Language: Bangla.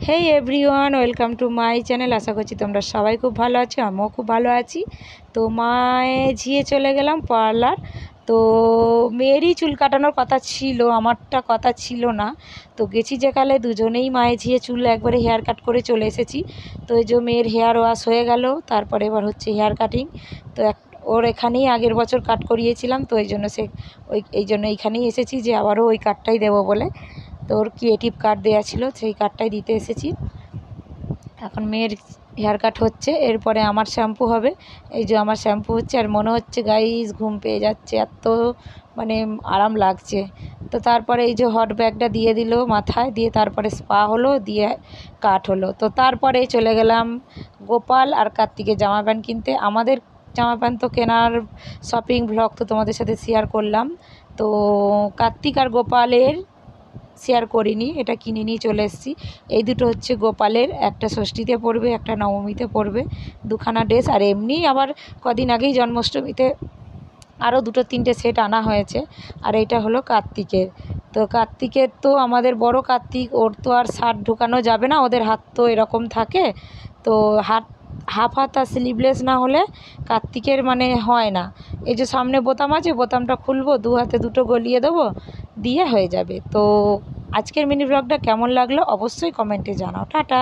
Hey everyone, welcome to my channel. আশা করছি তোমরা সবাই খুব ভালো আছো, আমিও খুব ভালো আছি। তো মায়ে ঝিয়ে চলে গেলাম পার্লার। তো মেয়েরই চুল কাটানোর কথা ছিল, আমারটা কথা ছিল না। তো গেছি যেকালে দুজনেই মায়ে ঝিয়ে চুল একবারে হেয়ার কাট করে চলে এসেছি। তো এই যে মেয়ের হেয়ার ওয়াশ হয়ে গেল, তারপরে এবার হচ্ছে হেয়ার কাটিং। তো ওর এখানেই আগের বছর কাট করিয়েছিলাম, তো এই জন্য এইখানেই এসেছি যে আবারও ওই কাটটাই দেবো বলে। তো ওর ক্রিয়েটিভ কাট দেওয়া ছিল, সেই কাটটাই দিতে এসেছি। এখন মেয়ের হেয়ার কাট হচ্ছে, এরপরে আমার শ্যাম্পু হবে। এই যে আমার শ্যাম্পু হচ্ছে, আর মনে হচ্ছে গাইস ঘুম পেয়ে যাচ্ছে, এত মানে আরাম লাগছে। তো তারপরে এই যে হট ব্যাগটা দিয়ে দিল মাথায়, দিয়ে তারপরে স্পা হলো, দিয়ে কাট হলো। তো তারপরে চলে গেলাম গোপাল আর কার্তিকের জামা প্যান্ট কিনতে। আমাদের জামা প্যান্ট তো কেনার শপিং ব্লগ তো তোমাদের সাথে শেয়ার করলাম। তো কার্তিক আর গোপালের শেয়ার করিনি, এটা কিনে নিয়ে চলে এসেছি। এই দুটো হচ্ছে গোপালের, একটা ষষ্ঠীতে পরবে, একটা নবমীতে পরবে, দুখানা ড্রেস। আর এমনি আবার কদিন আগেই জন্মাষ্টমীতে আরও দুটো তিনটে সেট আনা হয়েছে। আর এইটা হলো কার্তিকের। তো কার্তিকের তো আমাদের বড় কার্তিক, ওর তো আর শার্ট ঢোকানো যাবে না, ওদের হাত তো এরকম থাকে। তো হাফ হাত আর স্লিভলেস না হলে কার্তিকের মানে হয় না। এই যে সামনে বোতাম আছে, বোতামটা খুলবো, দু হাতে দুটো গলিয়ে দেবো, দিয়ে হয়ে যাবে। তো আজকের মিনি ব্লগটা কেমন লাগলো অবশ্যই কমেন্টে জানাও। টাটা।